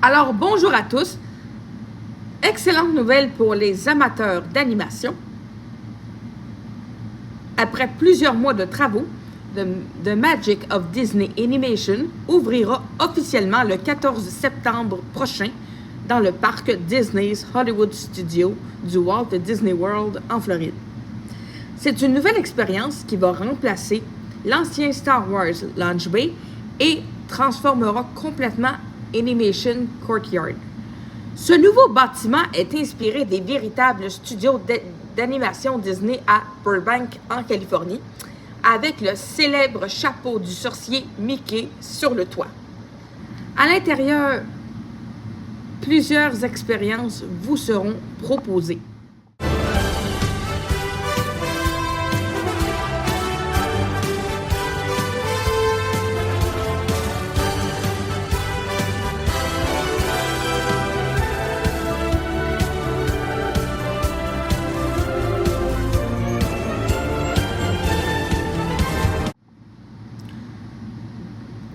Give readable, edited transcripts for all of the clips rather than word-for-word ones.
Alors, bonjour à tous. Excellente nouvelle pour les amateurs d'animation. Après plusieurs mois de travaux, The Magic of Disney Animation ouvrira officiellement le 14 septembre prochain dans le parc Disney's Hollywood Studios du Walt Disney World en Floride. C'est une nouvelle expérience qui va remplacer l'ancien Star Wars Launch Bay et transformera complètement Animation Courtyard. Ce nouveau bâtiment est inspiré des véritables studios d'animation Disney à Burbank, en Californie, avec le célèbre chapeau du sorcier Mickey sur le toit. À l'intérieur, plusieurs expériences vous seront proposées.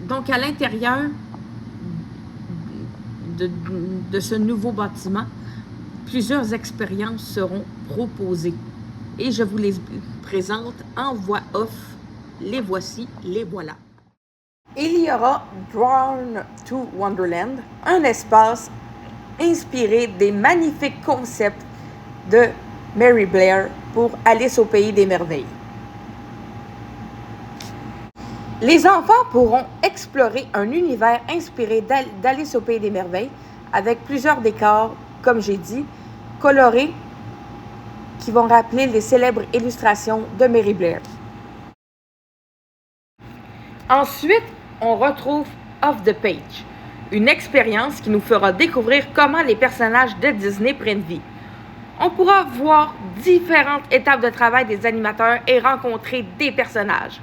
Donc, à l'intérieur de ce nouveau bâtiment, plusieurs expériences seront proposées. Et je vous les présente en voix off. Les voici, les voilà. Il y aura Drawn to Wonderland, un espace inspiré des magnifiques concepts de Mary Blair pour Alice au Pays des Merveilles. Les enfants pourront explorer un univers inspiré d'Alice au Pays des Merveilles avec plusieurs décors, comme j'ai dit, colorés qui vont rappeler les célèbres illustrations de Mary Blair. Ensuite, on retrouve Off the Page, une expérience qui nous fera découvrir comment les personnages de Disney prennent vie. On pourra voir différentes étapes de travail des animateurs et rencontrer des personnages.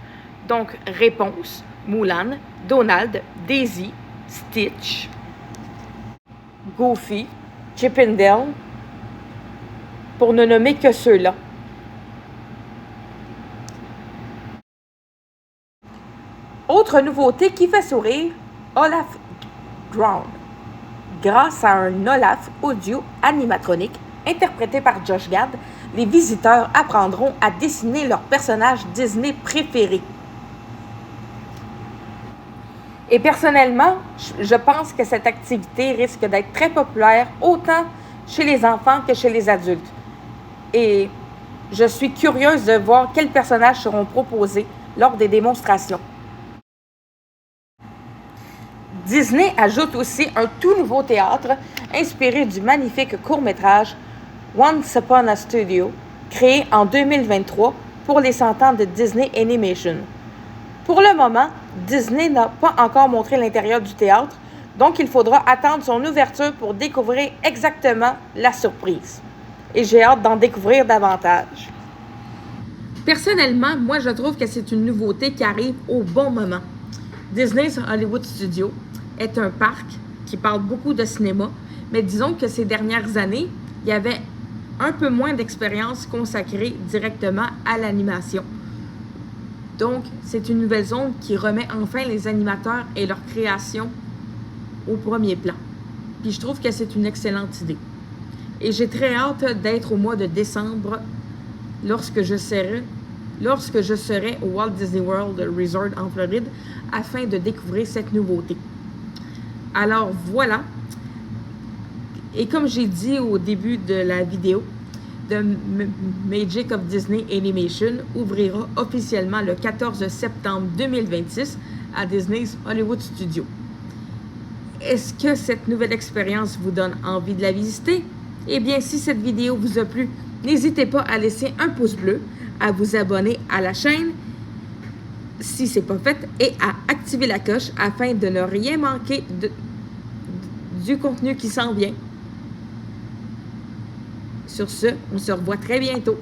Donc, Réponse, Mulan, Donald, Daisy, Stitch, Goofy, Chip 'n Dale, pour ne nommer que ceux-là. Autre nouveauté qui fait sourire, Olaf Drowned. Grâce à un Olaf audio animatronique interprété par Josh Gad, les visiteurs apprendront à dessiner leurs personnages Disney préférés. Et personnellement, je pense que cette activité risque d'être très populaire autant chez les enfants que chez les adultes. Et je suis curieuse de voir quels personnages seront proposés lors des démonstrations. Disney ajoute aussi un tout nouveau théâtre inspiré du magnifique court-métrage Once Upon a Studio, créé en 2023 pour les 100 ans de Disney Animation. Pour le moment, Disney n'a pas encore montré l'intérieur du théâtre, donc il faudra attendre son ouverture pour découvrir exactement la surprise. Et j'ai hâte d'en découvrir davantage. Personnellement, moi je trouve que c'est une nouveauté qui arrive au bon moment. Disney's Hollywood Studios est un parc qui parle beaucoup de cinéma, mais disons que ces dernières années, il y avait un peu moins d'expérience consacrée directement à l'animation. Donc, c'est une nouvelle zone qui remet enfin les animateurs et leur création au premier plan. Puis je trouve que c'est une excellente idée. Et j'ai très hâte d'être au mois de décembre lorsque je serai au Walt Disney World Resort en Floride afin de découvrir cette nouveauté. Alors voilà. Et comme j'ai dit au début de la vidéo, The Magic of Disney Animation ouvrira officiellement le 14 septembre 2026 à Disney's Hollywood Studios. Est-ce que cette nouvelle expérience vous donne envie de la visiter? Eh bien, si cette vidéo vous a plu, n'hésitez pas à laisser un pouce bleu, à vous abonner à la chaîne si ce n'est pas fait et à activer la cloche afin de ne rien manquer du contenu qui s'en vient. Sur ce, on se revoit très bientôt.